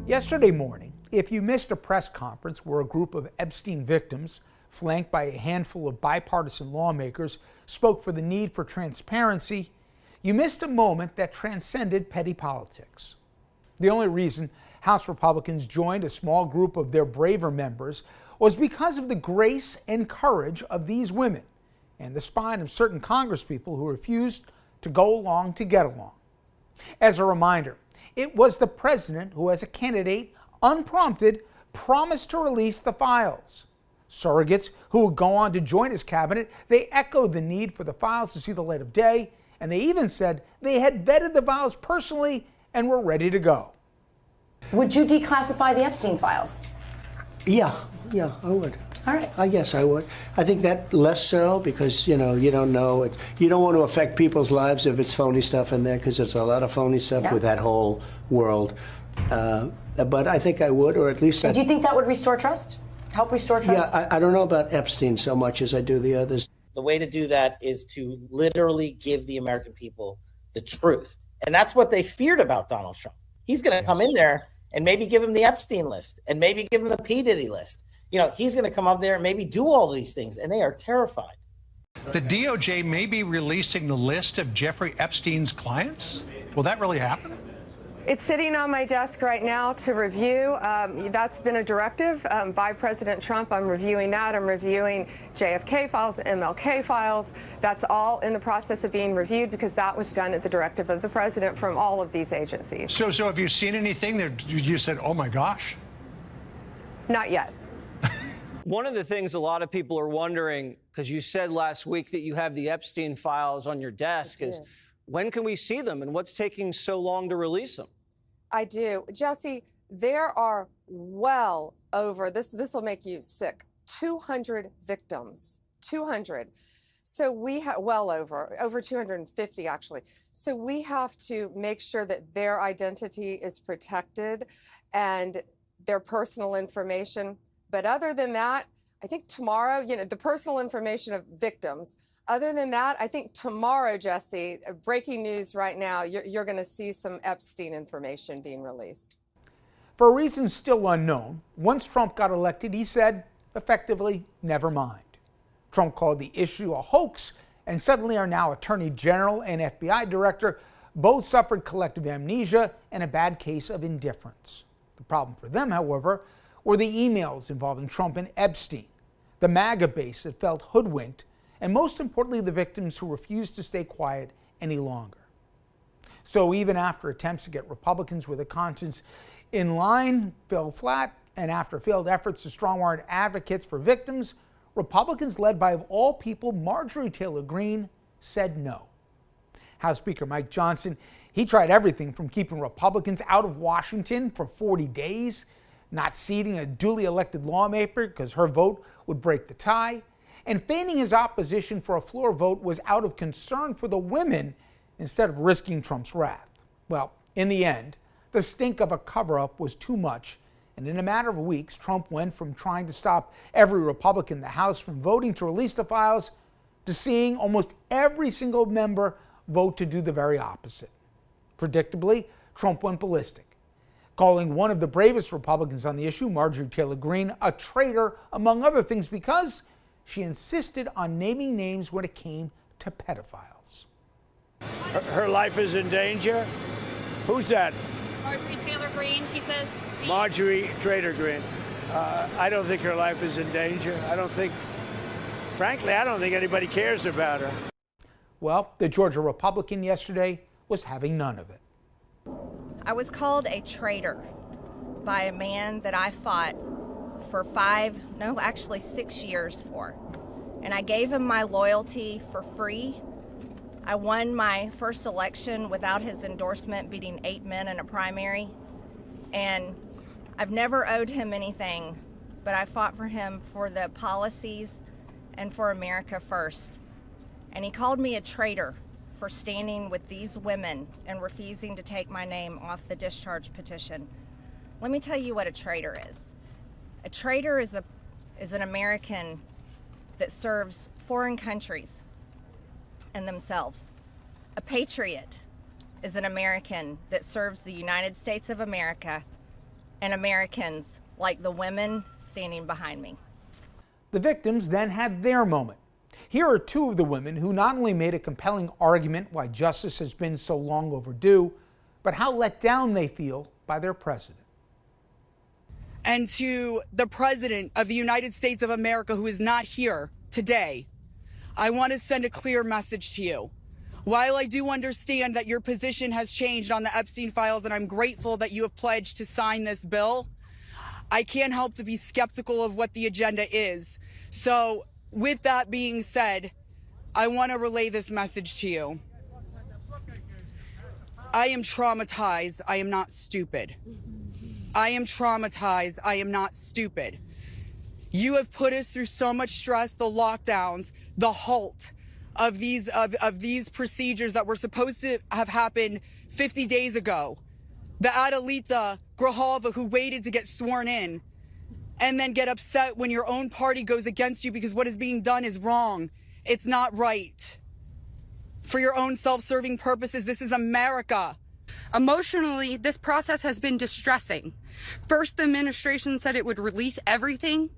Yesterday morning, if you missed a press conference where a group of Epstein victims, flanked by a handful of bipartisan lawmakers, spoke for the need for transparency, you missed a moment that transcended petty politics. The only reason House Republicans joined a small group of their braver members was because of the grace and courage of these women and the spine of certain congresspeople who refused to go along to get along. As a reminder, it was the president who, as a candidate, unprompted, promised to release the files. Surrogates who would go on to join his cabinet, they echoed the need for the files to see the light of day, and they even said they had vetted the files personally and were ready to go. Would you declassify the Epstein files? Yeah, I would. All right. I guess I would. I think that less so because, you don't know it. You don't want to affect people's lives if it's phony stuff in there, because there's a lot of phony stuff with that whole world. But I think I would, or at least do you think that would restore trust? Help restore trust? Yeah, I don't know about Epstein so much as I do the others. The way to do that is to literally give the American people the truth. And that's what they feared about Donald Trump. He's going to come in there and maybe give him the Epstein list and maybe give him the P. Diddy list. He's going to come up there and maybe do all these things, and they are terrified. The DOJ may be releasing the list of Jeffrey Epstein's clients? Will that really happen? It's sitting on my desk right now to review. That's been a directive by President Trump. I'm reviewing that. I'm reviewing JFK files, MLK files. That's all in the process of being reviewed because that was done at the directive of the president from all of these agencies. So have you seen anything that you said, oh my gosh? Not yet. One of the things a lot of people are wondering, because you said last week that you have the Epstein files on your desk, is when can we see them and what's taking so long to release them? I do. Jesse, there are well over, this will make you sick, 200 victims. 200. So we have, well over 250 actually. So we have to make sure that their identity is protected and their personal information. But other than that, I think tomorrow, the personal information of victims. Other than that, I think tomorrow, Jesse, breaking news right now, you're going to see some Epstein information being released. For reasons still unknown, once Trump got elected, he said, effectively, never mind. Trump called the issue a hoax, and suddenly our now Attorney General and FBI Director both suffered collective amnesia and a bad case of indifference. The problem for them, however, were the emails involving Trump and Epstein, the MAGA base that felt hoodwinked, and most importantly, the victims who refused to stay quiet any longer. So even after attempts to get Republicans with a conscience in line fell flat, and after failed efforts to strong-arm advocates for victims, Republicans led by, of all people, Marjorie Taylor Greene, said no. House Speaker Mike Johnson, he tried everything from keeping Republicans out of Washington for 40 days, not seating a duly elected lawmaker because her vote would break the tie, and feigning his opposition for a floor vote was out of concern for the women instead of risking Trump's wrath. Well, in the end, the stink of a cover-up was too much, and in a matter of weeks, Trump went from trying to stop every Republican in the House from voting to release the files to seeing almost every single member vote to do the very opposite. Predictably, Trump went ballistic, calling one of the bravest Republicans on the issue, Marjorie Taylor Greene, a traitor, among other things, because she insisted on naming names when it came to pedophiles. Her life is in danger? Who's that? Marjorie Taylor Greene, she says. Marjorie Taylor Greene. I don't think her life is in danger. Frankly, I don't think anybody cares about her. Well, the Georgia Republican yesterday was having none of it. I was called a traitor by a man that I fought for 6 years for. And I gave him my loyalty for free. I won my first election without his endorsement, beating 8 men in a primary. And I've never owed him anything, but I fought for him for the policies and for America first. And he called me a traitor for standing with these women and refusing to take my name off the discharge petition. Let me tell you what a traitor is. A traitor is an American that serves foreign countries in themselves. A patriot is an American that serves the United States of America and Americans like the women standing behind me. The victims then had their moment. Here are two of the women who not only made a compelling argument why justice has been so long overdue, but how let down they feel by their president. And to the President of the United States of America, who is not here today, I want to send a clear message to you. While I do understand that your position has changed on the Epstein files, and I'm grateful that you have pledged to sign this bill, I can't help to be skeptical of what the agenda is. So with that being said, I want to relay this message to you. I am traumatized. I am not stupid. I am traumatized. I am not stupid. You have put us through so much stress, the lockdowns, the halt of these procedures that were supposed to have happened 50 days ago. The Adelita Grijalva who waited to get sworn in and then get upset when your own party goes against you because what is being done is wrong. It's not right. For your own self-serving purposes, this is America. Emotionally, this process has been distressing. First, the administration said it would release everything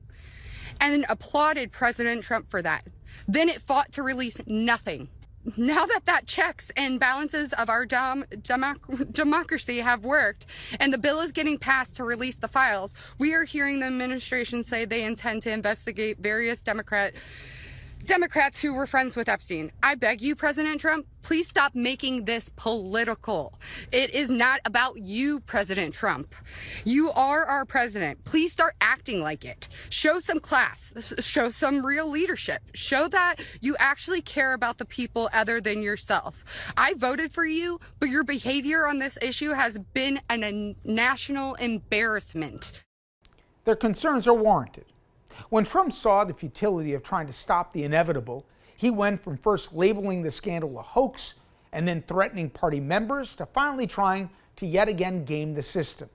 and then applauded President Trump for that. Then it fought to release nothing. Now that checks and balances of our democracy have worked and the bill is getting passed to release the files, we are hearing the administration say they intend to investigate various Democrats who were friends with Epstein. I beg you, President Trump, please stop making this political. It is not about you, President Trump. You are our president. Please start acting like it. Show some class. Show some real leadership. Show that you actually care about the people other than yourself. I voted for you, but your behavior on this issue has been a national embarrassment. Their concerns are warranted. When Trump saw the futility of trying to stop the inevitable, he went from first labeling the scandal a hoax and then threatening party members to finally trying to yet again game the system.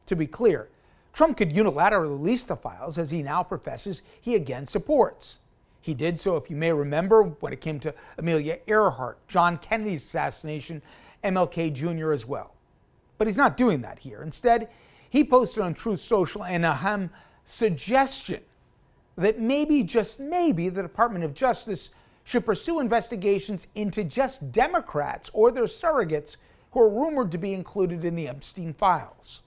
To be clear, Trump could unilaterally release the files, as he now professes he again supports. He did so, if you may remember, when it came to Amelia Earhart, John Kennedy's assassination, MLK Jr. as well. But he's not doing that here. Instead, he posted on Truth Social an ahem suggestion that maybe, just maybe, the Department of Justice should pursue investigations into just Democrats or their surrogates who are rumored to be included in the Epstein files.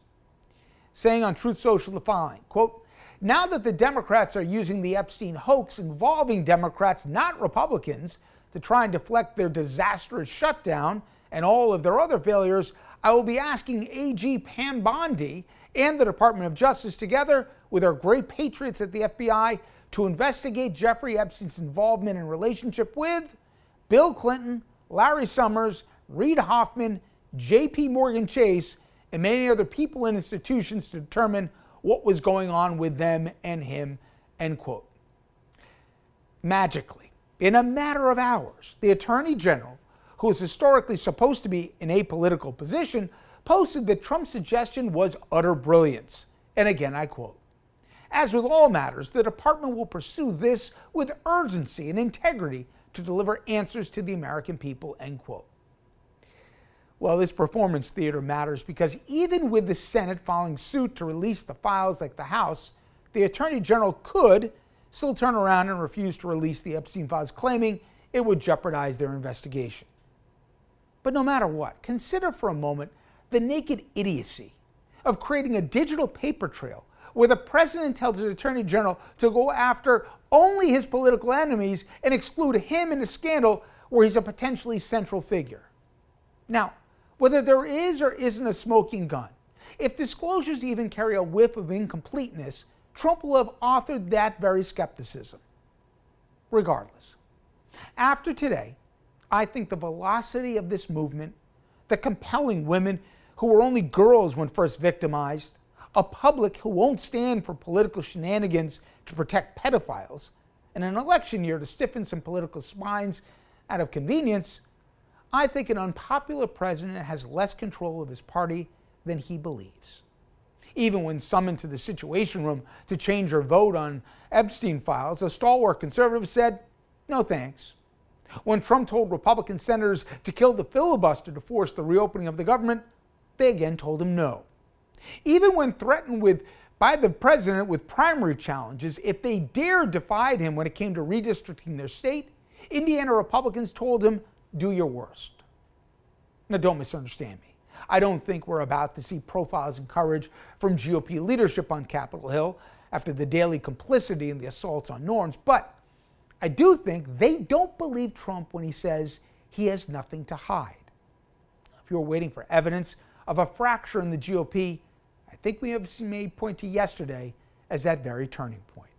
Saying on Truth Social the following, quote, "Now that the Democrats are using the Epstein hoax involving Democrats, not Republicans, to try and deflect their disastrous shutdown and all of their other failures, I will be asking AG Pam Bondi and the Department of Justice, together with our great patriots at the FBI, to investigate Jeffrey Epstein's involvement and relationship with Bill Clinton, Larry Summers, Reid Hoffman, J.P. Morgan Chase, and many other people and institutions to determine what was going on with them and him," end quote. Magically, in a matter of hours, the Attorney General, who is historically supposed to be in a apolitical position, posted that Trump's suggestion was utter brilliance. And again, I quote, "As with all matters, the department will pursue this with urgency and integrity to deliver answers to the American people," end quote. Well, this performance theater matters because even with the Senate following suit to release the files like the House, the Attorney General could still turn around and refuse to release the Epstein files, claiming it would jeopardize their investigation. But no matter what, consider for a moment the naked idiocy of creating a digital paper trail where the president tells the Attorney General to go after only his political enemies and exclude him in a scandal where he's a potentially central figure. Now, whether there is or isn't a smoking gun, if disclosures even carry a whiff of incompleteness, Trump will have authored that very skepticism. Regardless, after today, I think the velocity of this movement, the compelling women who were only girls when first victimized, a public who won't stand for political shenanigans to protect pedophiles, and an election year to stiffen some political spines out of convenience, I think an unpopular president has less control of his party than he believes. Even when summoned to the Situation Room to change her vote on Epstein files, a stalwart conservative said, "No thanks." When Trump told Republican senators to kill the filibuster to force the reopening of the government, they again told him no. Even when threatened by the president with primary challenges if they dared defy him when it came to redistricting their state, Indiana Republicans told him, do your worst. Now, don't misunderstand me. I don't think we're about to see profiles and courage from GOP leadership on Capitol Hill after the daily complicity in the assaults on norms, but I do think they don't believe Trump when he says he has nothing to hide. If you're waiting for evidence of a fracture in the GOP, I think we have may point to yesterday as that very turning point.